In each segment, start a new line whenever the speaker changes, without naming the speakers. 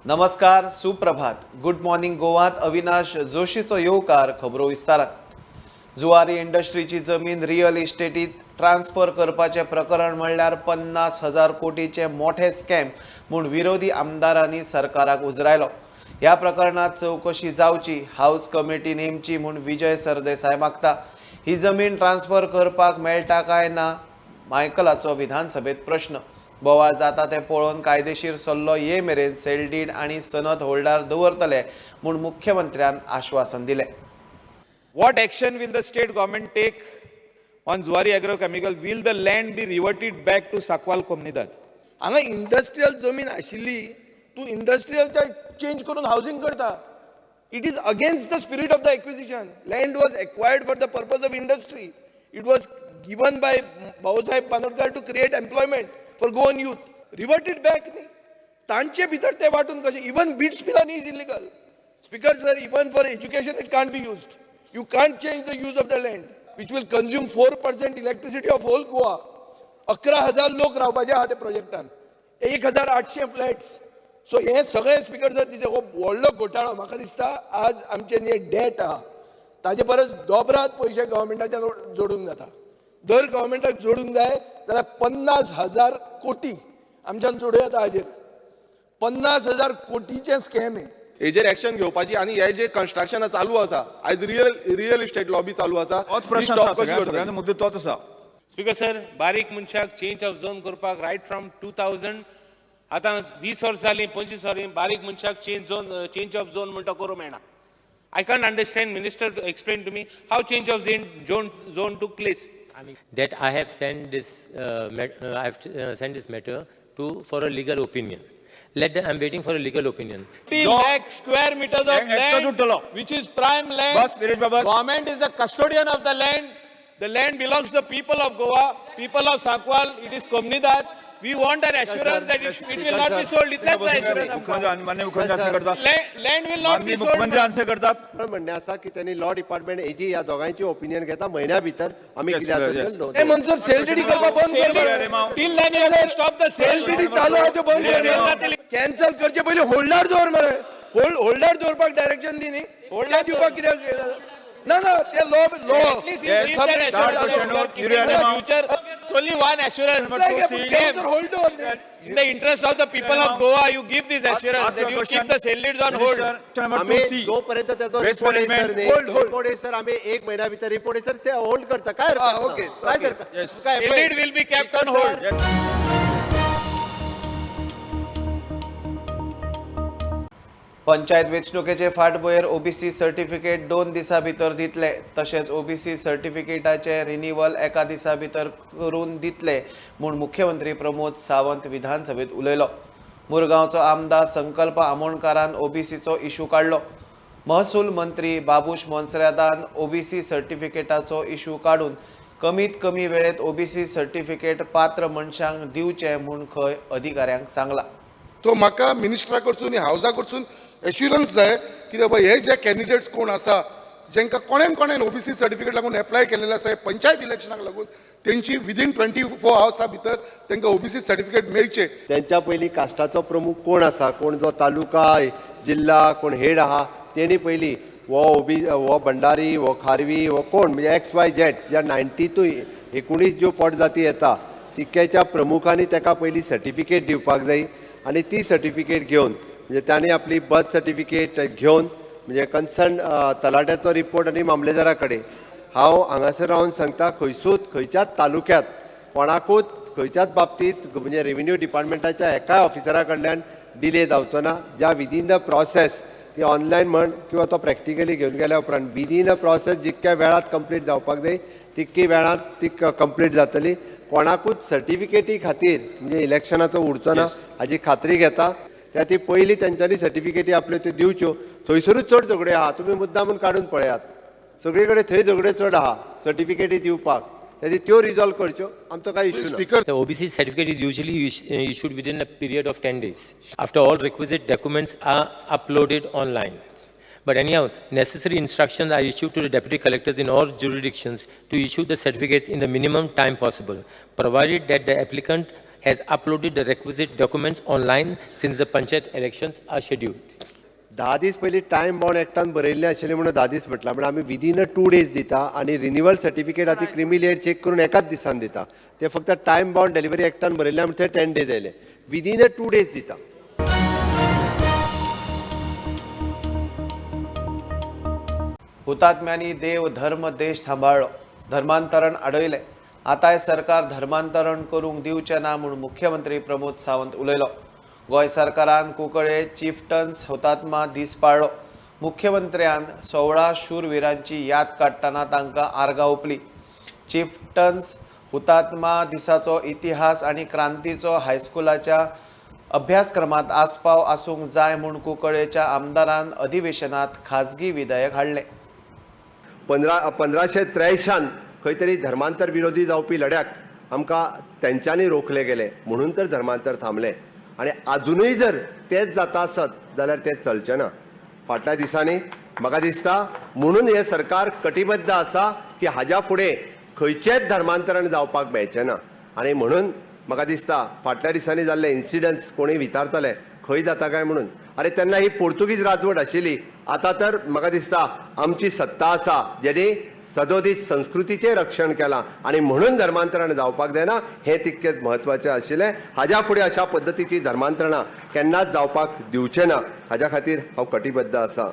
नमस्कार, सुप्रभात. Good morning गोवात Avinash जोशीचो येवकार. खबरो विस्तारात. जुवारी इंडस्ट्रीची जमीन रियल इस्टेटीत ट्रान्सफर करपाचे प्रकरण म्हणल्यार 50,000 कोटीचे मोठे स्कॅम म्हूण विरोधी आमदारांनी सरकाराक उजरायलो. ह्या प्रकरणात चौकशी जावची, हाऊस कमिटी नेमची म्हूण विजय सरदेसाय मागता. ही जमीन ट्रान्सफर करपाक मेळटा काय ना मायकलाचो विधानसभेत प्रश्न. बोवाळ जाता ते पळोवन कायदेशीर सल्लो ये मेरेन सेल डीड आणि सनद होल्डार दवरतले म्हूण मुख्यमंत्र्यान आश्वासन दिले.
What action will the state government take on Zuari Agrochemical? Will the land be reverted back to Sakwal Comunidad?
हांगा इंडस्ट्रियल जमीन आशिल्ली तू इंडस्ट्रियल चेंज करून हाऊसिंग करता. It is against the spirit of the acquisition. Land was acquired for the purpose of industry. It was given by Bhausaheb Bandodkar to create employment for Goan youth. Reverted back न्ही, तांचे भितर ते वाटून कशें. Even BITS Pilani is illegal. Speaker sir, even for education it can't be used. You can't change the use of the land, which will consume 4% electricity of whole Goa. 11,000 लोक रावपाचे आहा त्या प्रोजेक्टान. 1,800 फ्लॅट्स. सो हे सगळे स्पीकर जर तिचे व्हडलो घोटाळो म्हाका दिसता आज आमचे जे डेट आहा ताजे परस दोबरात पयशे गव्हर्मेंटाच्या जोडूंक जाता. दर गव्हर्मेंटाक जोडूंक जाय जाल्यार 50,000 कोटी आमच्यान जोडूं येता. हाजेर 50,000 कोटीचे स्कॅम आहे.
हेजेर एक्शन घेवपाची आणि हे जे कन्स्ट्रक्शन चालू आसा आज रियल इस्टेट लॉबी चालू आसा
मुद्दो तोच आसा.
स्पीकर सर, बारीक मनशाक चेंज ऑफ झोन करपाक रायट फ्रॉम 2000 आतां 20 वर्स जालीं 25 वर्स बारीक मनशाक चेंज ऑफ झोन म्हणटा करूं मेळना. I can't understand. Minister explain to me how change of zone took place.
That I have sent this matter for a legal opinion. I'm waiting for a legal opinion.
30 lakh square meters of land, which is prime land. Government is the custodian of the land. The land belongs to the people of Goa, people of Sakwal. It is Comunidad. We want an assurance that it will not be sold. Land will not be sold.
म्हणणे आसा की त्यांनी law department ag या दोघांची opinion घेता महिन्या भितर आम्ही
हे मनसर सेल डीडी करपा बंद कर.
Till then you have to stop the sale.
Sale deed चालू आहे तो बंद कर. कॅन्सल करचे पहिले होल्डर दवर मरे. होल्डर दवरपाक डायरेक्शन दी न्ही. होल्डर दिवपाक कित्याक ना ते low
At least you give that assurance. In the future, it's only one assurance.
hold on.
In the interest of the people of Goa, you give this assurance that you keep the sale deeds on hold.
आम्ही जोपर्यंत त्याचा report report sir आम्ही 1 महिन्या भितर report sir ते hold करता. काय
okay
काय करता.
Sale deed will be kept on hold.
Panchayat वेंचणुकेचे फाटभुंयेर ओबीसी सर्टिफिकेट 2 दिसां भितर दितले. तशेंच ओबीसी सर्टिफिकेटाचे रिन्यूवल 1 दिसा भितर करून दितले म्हूण मुख्यमंत्री प्रमोद सावंत विधानसभेत उलयलो. मुरगांवचो आमदार संकल्प आमोणकारान ओबीसीचो इशू काडलो. महसूल मंत्री बाबूश मोन्सेरातान ओबीसी सर्टिफिकेटाचो इशू काडून कमीत कमी वेळेत ओबीसी सर्टिफिकेट पात्र मनशांक दिवचे म्हूण खंय अधिकाऱ्यांक सांगला.
सो म्हाका मिनिस्टरा कडसून हावसा कडसून एश्युरन्स जाय की बाबा हे जे कॅन्डिडेट्स कोण आसा जेंकां कोणेन ओबीसी सर्टिफिकेट लागून एप्लाय केलेले आसा पंचायत इलेक्शनाक लागून तेंची विदीन 24 आवर्सा भितर तांकां ओबीसी सर्टिफिकेट मेळचे.
त्यांच्या पयलीं कास्टाचो प्रमुख कोण आसा, कोण जो तालुका जिल्हा कोण हेड आहा तेणी पयलीं वो भंडारी वो खारवी वो कोण म्हणजे XYZ ज्या 19 ज्यो पोट जाती येता तितक्याच्या प्रमुखांनी ताका पयलीं सर्टिफिकेट दिवपाक जाय. आणि ती सर्टिफिकेट घेवन म्हणजे तांणी आपली बर्थ सर्टिफिकेट घेवन म्हणजे कन्सर्न तलाट्याचो रिपोर्ट आनी मामलेदारा कडेन हांव हांगासर रावन सांगता खंयच्याच तालुक्यात कोणाकूच खंयच्याच बाबतींत म्हणजे रेव्हेन्यू डिपार्टमेंटाच्या एका ऑफिसरा कडल्यान डिले जावचो ना. ज्या विदीन द प्रोसेस ती ऑनलायन म्हण किंवा तो प्रॅक्टिकली घेवन गेल्या उपरांत विदीन द प्रोसेस जितक्या वेळात कंप्लीट जावपाक जाय तितकी वेळात ती कंप्लीट जातली. कोणाकूच सर्टिफिकेटी खातीर म्हणजे इलेक्शनाचो उरचो ना हाची खात्री घेता. त्या ती पयलीं तेंच्यांनी सर्टिफिकेटी आपल्यो त्यो दिवच्यो. थंयसरूच चड झगडे आहा. तुमी मुद्दामून काडून पळयात. सगळे कडेन थंय झगडे चड आहा सर्टिफिकेटी दिवपाक. त्याची त्यो रिजॉल्व करच्यो. आमचो काय इश्यू ना.
The OBC certificate is usually issued within a period of 10 days after all requisite documents are uploaded online. But anyhow, necessary instructions are issued to the deputy collectors in all jurisdictions to issue the certificates in the minimum time possible, provided that the applicant has uploaded the requisite documents online since the Panchayat elections are scheduled.
10 दीस पयलीं time bound एक्टान बरयल्लें आशिल्लें म्हणून 10 दीस म्हटलां, पण आमी within 2 days दिता आनी renewal certificate आतां creamy layer check करून एकाच दिसान दिता. ते फक्त टायम बाउंड डिलिव्हरी एक्टान बरयल्लें म्हणून ते 10 days आयले. विदीन 2 days दिता.
हुतात्म्यांनी देव धर्म देश सांबाळ्ळो, धर्मांतरण आडयलें. आतांय सरकार धर्मांतरण करूंक दिवचें ना म्हूण मुख्यमंत्री प्रमोद सावंत उलयलो. गोंय सरकारान कुंकळे चिफ्टन्स हुतात्मा दीस पाळ्ळो. मुख्यमंत्र्यान 16 शूरवीरांची याद काडटना तांकां आर्गां ओंपली. चिफ्टन्स हुतात्मा दिसाचो इतिहास आनी क्रांतीचो हायस्कुलाच्या अभ्यासक्रमांत आस्पाव आसूंक जाय म्हूण कुंकळेच्या आमदारान अधिवेशनांत खाजगी विधेयक हाडलें.
1583 खंय तरी धर्मांतर विरोधी जावपी लढ्याक आमकां तेंच्यांनी रोखले गेले म्हणून तर धर्मांतर थांबलें. आनी अजूनय जर तेच जाता आसत जाल्यार तें चलचें ना. फाटल्या दिसांनी म्हाका दिसता म्हणून हे सरकार कटिबद्ध आसा की हाज्या फुडें खंयचेंच धर्मांतरण जावपाक मेळचें ना. आनी म्हणून म्हाका दिसता फाटल्या दिसांनी जाल्ले इन्सिडंट्स कोणीय विचारतले खंय जाता काय म्हणून. अरे तेन्ना ही पोर्तुगीज राजवट आशिल्ली. आतां तर म्हाका दिसता आमची सत्ता आसा जेणे सदोदीत संस्कृतीचें रक्षण केलां आनी म्हणून धर्मांतरण जावपाक जायना हें तितकेंच म्हत्वाचें आशिल्लें. हाज्या फुडें अशा पद्दतीची धर्मांतरणां केन्नाच जावपाक दिवचें ना हाज्या खातीर हांव कटिबद्ध आसा.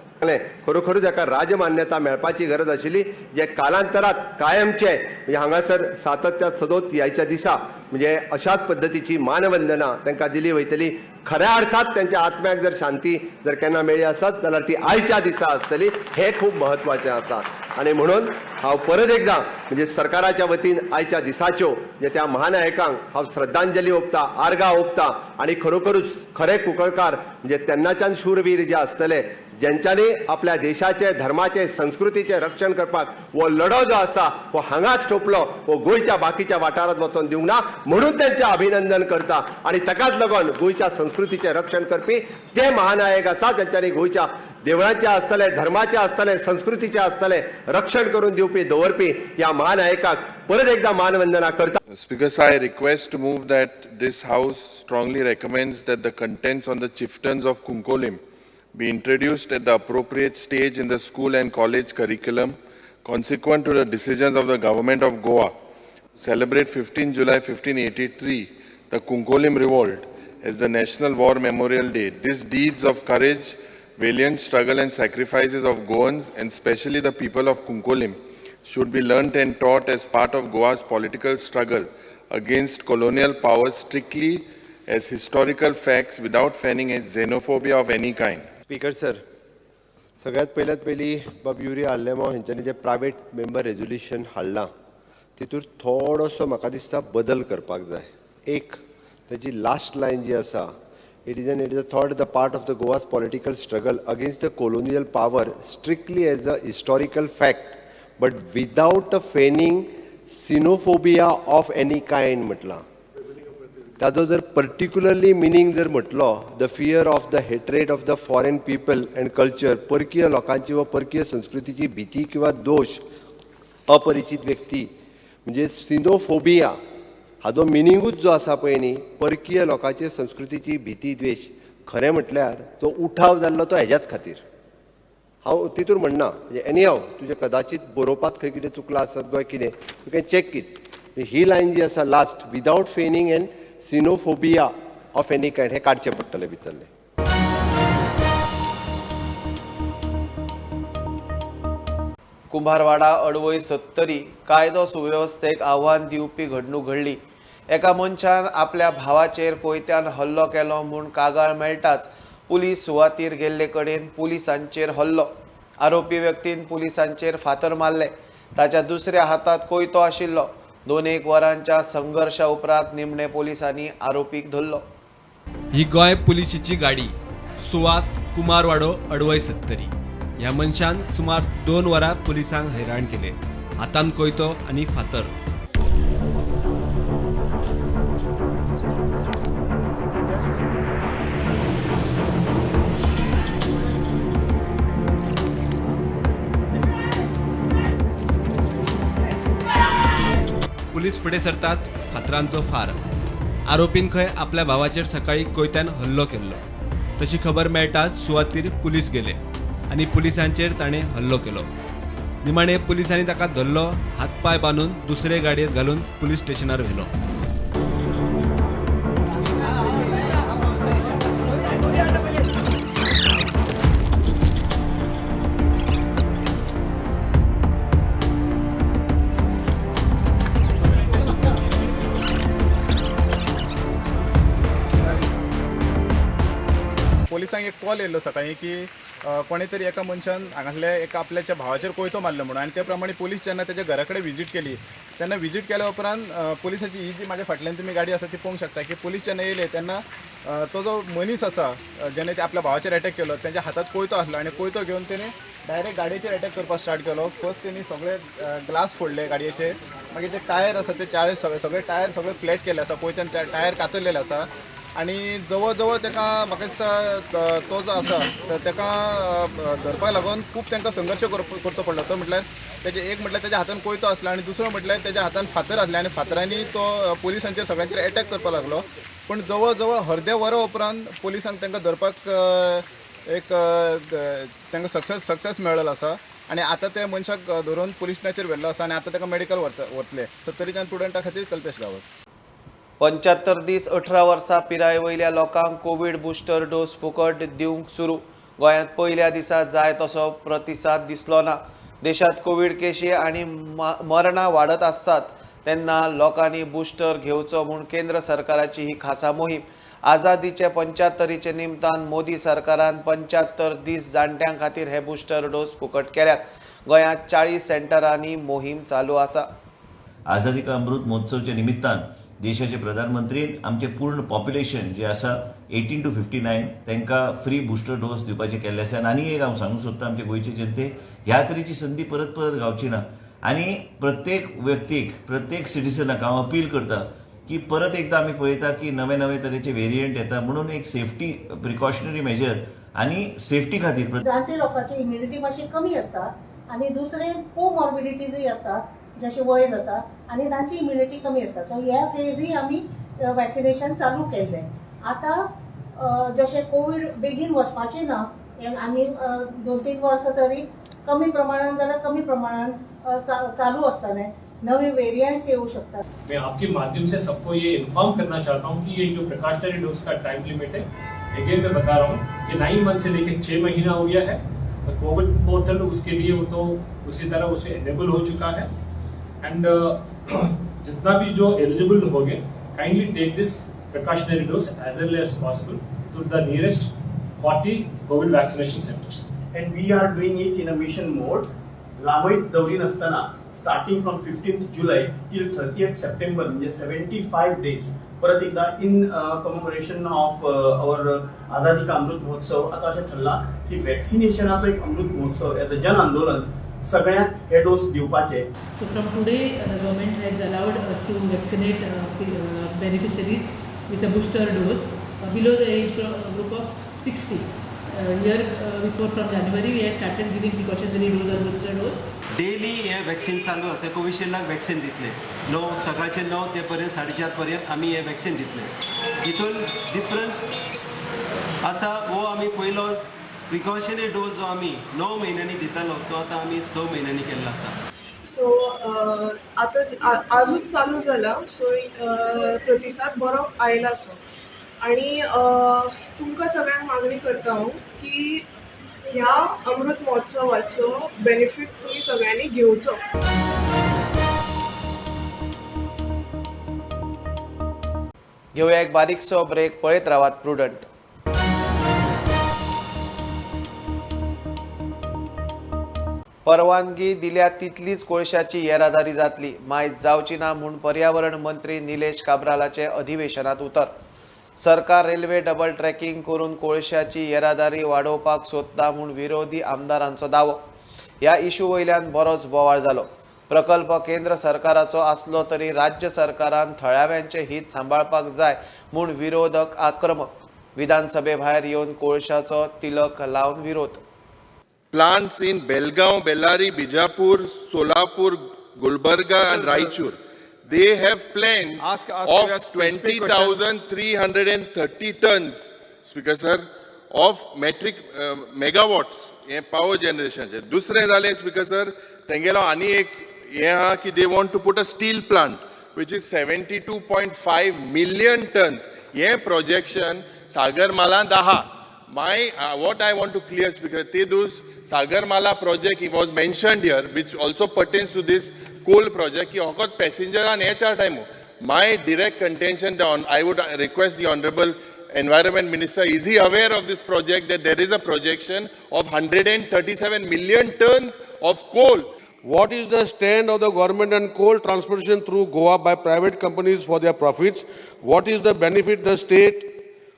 खरोखरूच हाका राजमान्यता मेळपाची गरज आशिल्ली जे कालांतरांत कायमचे म्हणजे हांगासर सातत्य सदोत ह्याच्या दिसा म्हणजे अशाच पद्दतीची मानवंदना तांकां दिली वयतली. खऱ्या अर्थात त्यांच्या आत्म्याक जर शांती जर केन्ना मेळ्ळी आसत जाल्यार ती आयच्या दिसा आसतली. हे खूब म्हत्वाचें आसा. आनी म्हणून हांव परत एकदां म्हणजे सरकाराच्या वतीन आयच्या दिसाच्यो जे त्या महानायकांक हांव श्रद्धांजली ओंपता, आर्गां ओंपता आनी खरोखरूच खरे कुंकळकार म्हणजे तेन्नाच्यान शूरवीर जे आसतले ज्यांच्यानी आपल्या देशाचे धर्माचे संस्कृतीचे रक्षण करपाक वो लढो जो आसा वो हांगाच ठोपलो, वो गोंयच्या बाकीच्या वाठारांत वचून दिवंक ना म्हणून त्यांचे अभिनंदन करता. आनी ताकाच लागून गोंयच्या संस्कृतीचे रक्षण करपी ते महानायक आसा ज्यांच्यानी गोंयच्या देवळांचे आसतले, धर्माचे आसतले, संस्कृतीचे आसतले रक्षण करून दिवपी दवरपी ह्या महानायकाक परत एकदा मानवंदना करता.
Speaker, I request to move that this House strongly recommends that the contents on the chieftains of Kunkolim be introduced at the appropriate stage in the school and college curriculum, consequent to the decisions of the Government of Goa. Celebrate 15 July 1583, the Kunkolim Revolt, as the National War Memorial Day. These deeds of courage, valiant struggle and sacrifices of Goans, and especially the people of Kunkolim, should be learnt and taught as part of Goa's political struggle against colonial powers strictly as historical facts without feigning a xenophobia of any kind.
Speaker sir, सगळ्यात पयली बाब Yuri आल्लेमो हेंच्यांनी जे private member resolution हाडलां तितूर थोडोसो म्हाका दिसता बदल करपाक जाय. एक ताची लास्ट लायन जी आसा, it is a thought the part of the Goa's political struggle against the colonial power strictly as a historical fact but without a feigning xenophobia of any kind म्हटलां. ताजो जर पर्टिक्युलरली मिनींग जर म्हटलो the fear of the hatred of the foreign people and culture, परकीय लोकांची वा परकीय संस्कृतीची भीती किंवा दोष, अपरिचित व्यक्ती म्हणजे सिनोफोबिया हाजो मिनिंगूच जो आसा पळय न्ही परकीय लोकांचे संस्कृतीची भीती द्वेश, खरें म्हटल्यार तो उठाव जाल्लो तो हेज्याच खातीर. हांव तितूर म्हणना म्हणजे एनी हांव तुजें कदाचित बरोवपाक खंय कितें चुकलां आसत गोंय कितें तुवें चॅक कीत ही लायन जी आसा last without feigning and xenophobia of any kind हे काडचें पडटलें भितरलें.
कुंभारवाडा अडवय 70 कायदो सुवेवस्थेक आव्हान दिवपी घडणूक घडली. एका मनशान आपल्या भावाचेर कोयत्यान हल्लो केलो म्हूण कागाळ मेळटाच पुलीस सुवातेर गेल्ले कडेन पुलिसांचेर हल्लो. आरोपी व्यक्तीन पुलिसांचेर फातर मारले. ताच्या दुसऱ्या हातात कोयतो आशिल्लो. 2-1 वरांच्या संघर्शा उपरांत निमणे पोलिसांनी आरोपीक धरलो.
ही गोंय पुलिशेची गाडी सुवात कुमारवाडो अडवय 70. ह्या मनशान सुमार 2 वरां पुलिसांक हैराण केले. हातान कोयतो आनी फातर. पुलीस फुडें सरतात फातरांचो फार. आरोपीन खंय आपल्या भावाचेर सकाळी कोयत्यान हल्लो केल्लो तशी खबर मेळटाच सुवातेर पुलीस गेले आनी पुलिसांचेर ताणें हल्लो केलो. निमाणे पुलिसांनी ताका धरलो, हातपाय बांदून दुसरे गाडयेत घालून पुलीस स्टेशनार व्हेलो.
पोलिसांक एक कॉल येयल्लो सकाळी की कोणी तरी एका मनशान हांगासले एका आपल्याच्या भावाचेर कोयतो मारलो म्हणून, आनी त्या प्रमाणे पुलीस जेन्ना त्याच्या घरा कडेन विजीट केली तेन्ना विजीट केल्या उपरांत पुलिसाची ही जी म्हाज्या फाटल्यान तुमी गाडी आसा ती पळोवंक शकता की पुलीस जेन्ना येयले तेन्ना तो जो मनीस आसा जेणे ते आपल्या भावाचेर अटॅक केलो त्याच्या हातात कोयतो आसलो आनी कोयतो घेवन तेणी डायरेक्ट गाडयेचेर अटॅक करपाक स्टार्ट केलो. फर्स्ट तेणी सगळे ग्लास फोडले गाडयेचे, मागीर जे टायर आसा ते चार सगळे टायर सगळे फ्लॅट केले आसा, कोयत्यान टायर कातरलेले आसा. आणि जवळ जवळ ताका म्हाका दिसता तो जो आसा ताका धरपाक लागून खूब तांकां संघर्श करचो पडलो. तो म्हटल्यार एक म्हटल्यार ताच्या हातान कोयतो आसलो आनी दुसरो म्हटल्यार ताच्या हातान फातर आसले आनी फातरांनी तो पुलिसांचेर सगळ्यांचेर अटॅक करपाक लागलो. पूण जवळ जवळ अर्दे वरां उपरांत पुलिसांक तांकां धरपाक एक तांकां सक्सेस मेळ्ळो आसा आनी आतां त्या मनशाक धरून पुलीस स्टेशनाचेर व्हेल्लो आसा आनी आतां ताका मेडिकल व्हरतले. 70च्यान स्टुडंटा खातीर कल्पेश गांवस.
75 दीस 18 वर्सां पिराये वयल्या लोकांक कोविड बुस्टर डोस फुकट दिवंक सुरू. गोंयांत पयल्या दिसा जाय तसो प्रतिसाद दिसलो ना. देशांत कोविड केशी आनी मरणां वाडत आसतात तेन्ना लोकांनी बुस्टर घेवचो म्हूण केंद्र सरकाराची ही खासा मोहीम. आझादीचे 75चे निमतान मोदी सरकारान 75 दीस जाणट्यां खातीर हे बुस्टर डोस फुकट केल्यात. गोंयांत 40 सेंटरांनी मोहीम चालू आसा.
आझादी का अमृत महोत्सवच्या निमित्तान देशाचे प्रधानमंत्रीन आमचे पूर्ण पॉप्युलेशन जे आसा 18 to 59 तांकां फ्री बुस्टर डोस दिवपाचे केल्ले आसा. आनी एक हांव सांगूंक सोदतां आमचे गोंयचे जनतेक ह्या तरेची संदी परत परत गावची ना आनी प्रत्येक व्यक्तीक प्रत्येक सिटिझनाक हांव अपील करता की परत एकदा आमी पळयता की नवे नवे तरेचे व्हेरियंट येता म्हणून एक सेफ्टी प्रिकॉशनरी मेजर आनी सेफ्टी खातीर
जाणटे लोकांची इम्युनिटी मातशी कमी आसता आनी दुसरे कोमॉर्बिडिटीजूय आसता जशें वय जाता आनी तांची इम्युनिटी कमी आसता. सो ह्या फेजी आमी वॅक्सिनेशन चालू केल्लें. आतां जशें कोवीड बेगीन वचपाचें ना आनी 2-3 वर्सां तरी कमी प्रमाणात जाल्यार कमी प्रमाणात चालू आसतलें. नवे वेरिएंट्स येऊ सकतात.
मैं आपके माध्यम से सबको ये इन्फॉर्म करना चाहता हूँ कि ये जो प्रिकॉशनरी डोज का टाइम लिमिट है, अगेन मैं बता रहा हूँ कि 9 मंथ से लेकर 6 महीना हो गया है. कोविड पोर्टल उसके लिए वो तो उसी तरह उसे एनेबल हो चुका है. एंड जितना भी जो एलिजिबल हो गए kindly take this precautionary dose as early as possible to the nearest 40 covid vaccination centres.
And we are doing it in a mission mode. लांबयत दवरी नासतना starting from 15th July till 30th September म्हणजे 75 days परत एकदा in commemoration of our Azadi ka Amrit महोत्सव. आता अशें ठरला की वॅक्सिनेशनाचो एक अमृत महोत्सव एज अ जन आंदोलन सगळ्यांक हे डोस दिवपाचे.
So from today the government has allowed us to vaccinate beneficiaries with a booster dose below the age group of 60. Year before from January we had started giving precautionary dose or booster dose.
Daily हे vaccine चालू आसा. कोविशिल्डाक vaccine दितले 9 सकाळचे 9 ते पर्यंत 4:30 पर्यंत आमी हे वॅक्सीन दितले. हितून डिफरन्स आसा हो आमी पयलो प्रिकॉशनरी डोस जो आमी 9 म्हयन्यांनी दितालो तो आतां आमी 6 म्हयन्यांनी केल्लो आसा.
सो आतां आजूच चालू जाला. सो प्रतिसाद बरो आयला. सो आणि तुमकां सगळ्यांक मागणी करता हांव की ह्या अमृत महोत्सवाचो बेनिफीट तुम्ही सगळ्यांनी घेवचो.
घेऊया एक बारीकसो ब्रेक. पळयत रावात प्रुडंट. परवानगी दिल्या तितलीच कोळशाची येरादारी जातली. मायज जावची ना म्हूण पर्यावरण मंत्री निलेश काब्रालाचे अधिवेशनात उतर. सरकार रेल्वे डबल ट्रॅकिंग करून कोळशाची येरादारी वाडोवपाक सोदता म्हूण विरोधी आमदारांचो दावो. ह्या इशू वयल्यान बरोच बोवाळ जालो. प्रकल्प केंद्र सरकाराचो आसलो तरी राज्य सरकारान थळाव्यांचे हित सांबाळपाक जाय म्हूण विरोधक आक्रमक. विधानसभे भायर येवन कोळशाचो तिलक लावन विरोध.
Plants in Belgaum, Bellary, Bijapur, Solapur, Gulbarga and Raichur. they have plans
Ask for
of
a specific question.
20,330 tons, Speaker sir, of megawatts हे power generation. दुसरे जाले Speaker sir, तेंगेलो आनी एक हे हा की they want to put a steel plant which is 72.5 million tons. हे projection Sagarmala daha. What I want to clear, Speaker, Tedus Sagarmala project it was mentioned here, which also pertains to this coal project. Ki hokot passenger and HR time. My direct contention, I would request the Honorable Environment Minister, is he aware of this project, that there is a projection of 137 million tons of coal?
What is the stand of the government on coal transportation through Goa by private companies for their profits? What is the benefit the state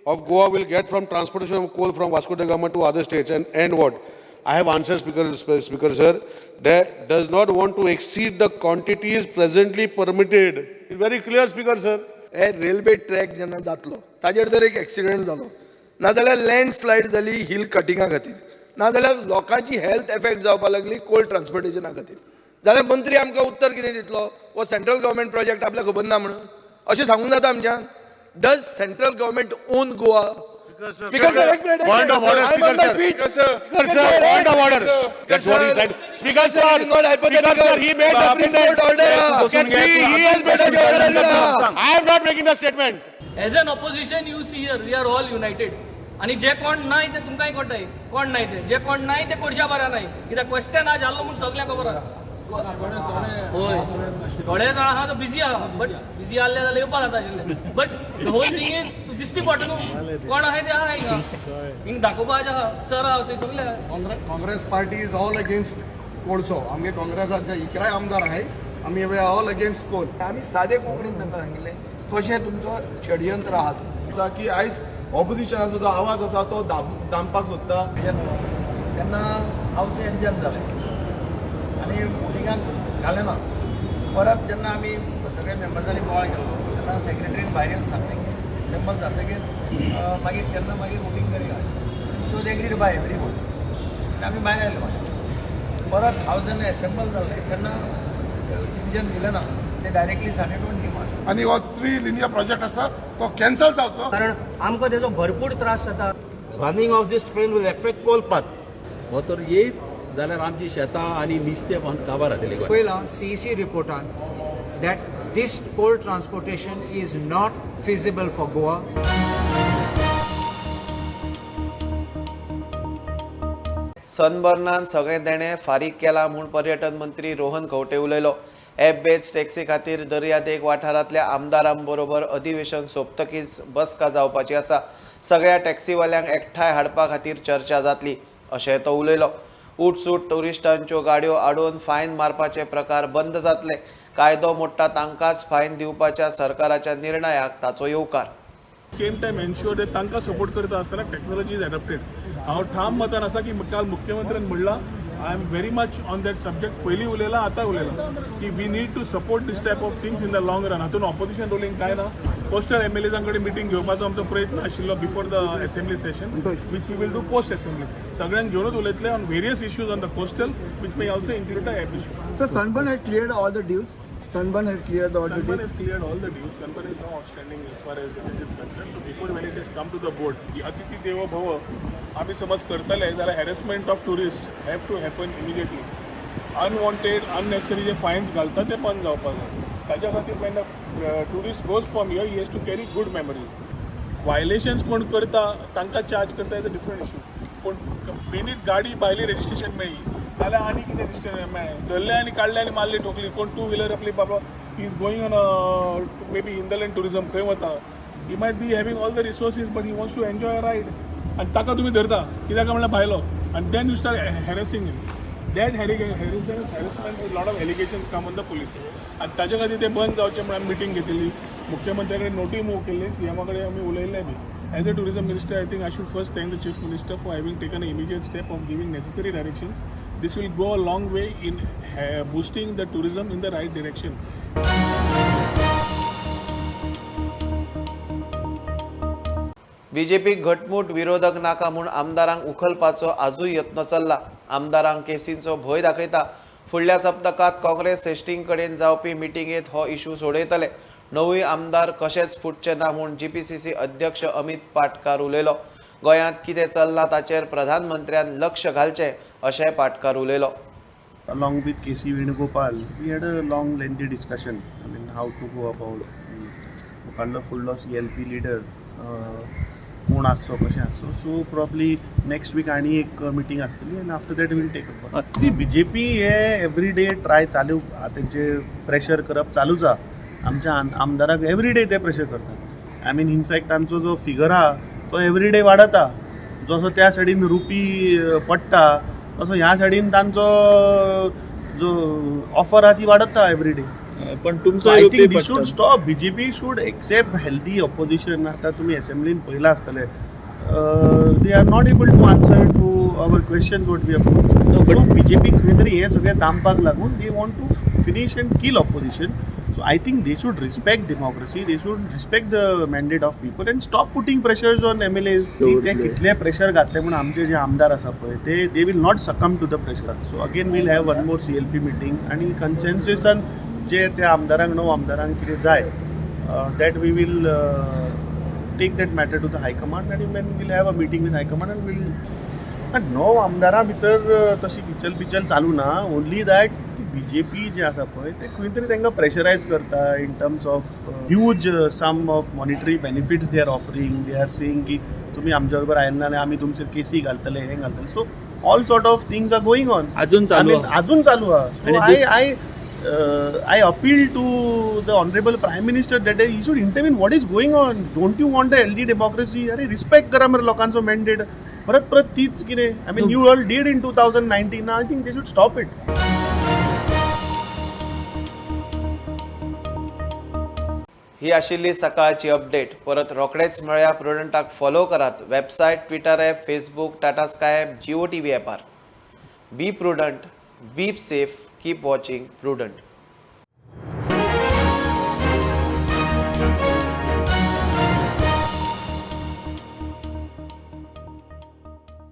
of Goa will get from transportation of coal from Vasco da Gama to other states? And what? I have answered, Speaker sir, that does not want to exceed the quantities presently permitted. It's very clear, Speaker sir.
हे railway track जेन्ना जातलो ताजेर जर एक accident जालो नाजाल्यार landslide जाली hill Katinga खातीर नाजाल्यार लोकांची हेल्थ एफेक्ट जावपाक लागली कोल्ड ट्रान्सपोर्टेशना खातीर जाल्यार मंत्री आमकां उत्तर कितें दितलो वो सेंट्रल गव्हर्मेंट प्रोजेक्ट आपल्याक खबर ना म्हणून अशें सांगूंक जाता आमच्यान does central government on Goa Speaker sir,
point of order, Speaker sir. Speaker sir, point of order. That's what he said. Speaker sir, Speaker sir, he made the statement. He has made the statement. I am not making the statement.
As an opposition, you see here, we are all united. आणि जे कोण नाही ते तुमकांय कळटाय कोण नाही ते जे कोण नाही ते कोणच्या बरा नाही कित्याक क्वेश्चन आज जाल्लो म्हणून सगळ्यांक खबर आहा होय थोडे जाण आहा तो बिजी आहा बट बिजी आसले जाल्यार येवपा जाता आशिल्ले but the whole thing is दिसती पडटा न्हू कोण आहाय ते आहा हिंगा हिंग दाखोवपाचें आहा सर आहा थंय सगळे
Congress party is all against कोळसो आमगे काँग्रेसाचे इकराय आमदार आहाय आमी वे ऑल अगेन्स्ट कोल
आमी सादे कोंकणीन तांकां सांगिल्लें कशें तुमचो षडयंत्र आहा
की आयज ऑपोजिशनाचो जो आवाज आसा तो दामपाक सोदता
तेन्ना हावस एडजस्ट जालें आनी वोटिंगाक घालें ना परत जेन्ना आमी सगळे मेंबर्सांनी बोवाळ केलो तेन्ना सेक्रेटरीन भायर येवन सांगलें की असेंबल जातकीर मागीर तेन्ना मागीर वोटींग करूया so they agreed by everybody आनी आमी भायर आयले मागीर परत हावस जेन्ना असेंबल जालें तेन्ना डिविजन दिलें ना ते डायरेक्टली सांगले टू डिमांड
आणि हो 3 लिनियर प्रोजेक्ट आसा तो कॅन्सल जावचो
कारण आमकां तेजो भरपूर त्रास जाता running of this train will affect कोलपात
हो तर येत जाल्यार आमची शेतां आनी नुस्तें काबार जातली
पयला CEC रिपोर्टान that this coal transportation is not feasible for Goa
सनबर्नान सगळे देणे फारीक केला म्हूण पर्यटन मंत्री रोहन खंवटे उलयलो एप बेस्ड टॅक्सी खातीर दर्यादेग वाठारांतल्या आमदारां बरोबर अधिवेशन सोंपतकीच बसका जावपाची आसा सगळ्या टॅक्सीवाल्यांक एकठांय हाडपा खातीर चर्चा जातली अशें तो उलयलो उटसूट टुरिस्टांच्यो गाडयो आडोवन फायन मारपाचे प्रकार बंद जातले कायदो मोडटा तांकांच फायन दिवपाच्या सरकाराच्या निर्णयाक ताचो येवकार
सेम टायम एन्श्युअर दॅट तांकां सपोर्ट करता आसतना टॅक्नॉलॉजी इज एडॉप्टेड हांव ठाम मतान आसा की काल मुख्यमंत्र्यान म्हणलां I am very much on that subject पयलीं उलयलां आतां उलयलां की we need to support this type of things in the long run हातून ऑपोजिशन रोलिंग काय ना पोस्टल एमएलएजां कडेन मिटींग घेवपाचो आमचो प्रयत्न आशिल्लो before the assembly session which we will do post assembly सगळ्यांक घेवनूच उलयतले on various issues on the coastal which may also include the app issue
sir Sunburn had cleared all the dues. Sunburn had cleared all the dues.
Sunburn has cleared all the dues. Sunburn is now outstanding as far as this is concerned. So before when it has come to the board, the Atiti Devo Bhava, आम्ही समज करतले जाल्यार harassment of tourist have to happen immediately unwanted unnecessary जे fines घालता ते बंद जावपाक जाय ताच्या खातीर when tourist goes from here he has to carry good memories violations कोण करता तांकां चार्ज करता इज अ डिफरंट इशू पूण बेनीत गाडी भायली रजिस्ट्रेशन मेळ्ळी जाल्यार आनी कितें रजिस्ट्रेशन मेळ्ळें धरले आनी काडले आनी मारली ठोकली कोण टू व्हिलर आपली बाबा he is going on may be hinterland tourism खंय वता he might be having all the resources but he wants to enjoy a ride आनी ताका तुमी धरता कित्याक म्हणल्यार भायलो आनी then you start harassing that harassment lot of allegations come on the police आनी ताचे खातीर ते बंद जावचे म्हणून आमी मिटींग घेतिल्ली मुख्यमंत्र्या कडेन नोटी मूव केल्ली सीएमा कडेन आमी उलयल्ले be as a tourism minister I think I should first thank the chief minister for having taken a immediate step of giving necessary directions this will go a long way in boosting the tourism in the right direction.
BJP घटमूट विरोधक नाका म्हूण आमदारांक उखलपाचो आजूय यत्न चल्ला आमदारांक केसींचो भंय दाखयता फुडल्या सप्तकात काँग्रेस हेस्टिंग कडेन जावपी मिटिंगेत हो इशू सोडयतले. नवय आमदार कशेच फुटचे ना म्हूण जीपीसीसी अध्यक्ष अमित पाटकार उलयलो. गोंयांत कितें चल्लां ताचेर प्रधानमंत्र्यान लक्ष घालचें अशें पाटकार उलयलो.
Along with KC Venugopal, we had a long, lengthy discussion. I mean, how to go about मुखाल्लो फुडलो CLP leader कोण आसचो कशें आसचो. सो प्रॉब्ली नेक्स्ट वीक आनी एक मिटींग आसतली and after that will take up. See BJP हे every day try चालू तेंचे प्रेशर करप चालूच आहा. आमच्या आमदाराक एवरी डे ते प्रेशर करतात. आय मीन इनफॅक्ट तांचो जो फिगर आहा तो एवरी डे वाडता. जसो त्या सायडीन रुपी पडटा तसो ह्या सायडीन तांचो जो ऑफर आहा ती वाडता एवरी डे.
पण तुमचो
I think the should stop. BJP should accept healthy opposition. आतां तुमी असेंब्लीन पळयलां आसतलें they are not able to answer to our questions what we have. So BJP खंय तरी हें सगळें दामपाक लागून they want to finish and kill opposition. So I think they should respect democracy, they should respect the mandate of people and stop putting pressures on MLAs. ते कितले pressure घातले म्हणून आमचे जे आमदार आसा पळय they will not succumb to the pressure. So again we'll have one more CLP meeting आणि consensusan जे त्या आमदारांक णव आमदारांक कितें जाय that we will take that matter to the high command and then we'll have a meeting with high command and we'll णव आमदारां भितर तशी पिचल चालू ना. ओनली दॅट BJP जे आसा पळय ते खंय तरी तांकां प्रेशरायज करता in terms of huge sum of monetary benefits they are offering. They are saying की तुमी आमच्या बरोबर आयले ना आमी तुमचेर केसी घालतले हें घालतले. So all sort of things are going on.
अजून चालू आहा.
So I appeal to the honorable prime minister that he should intervene. What is going on? Don't you want a healthy democracy? अरे रिस्पेक्ट करा मरे लोकांचो mandate. परत तीच कितें. I mean you all did in 2019. I think they should stop it.
ही आशिल्ली सकाळची अपडेट. परत रोखडेच मेळया. प्रुडंटाक फॉलो करात. Website, Twitter app, Facebook, Tata sky app, Jio TV ॲपार. Be prudent, be safe, keep watching prudent.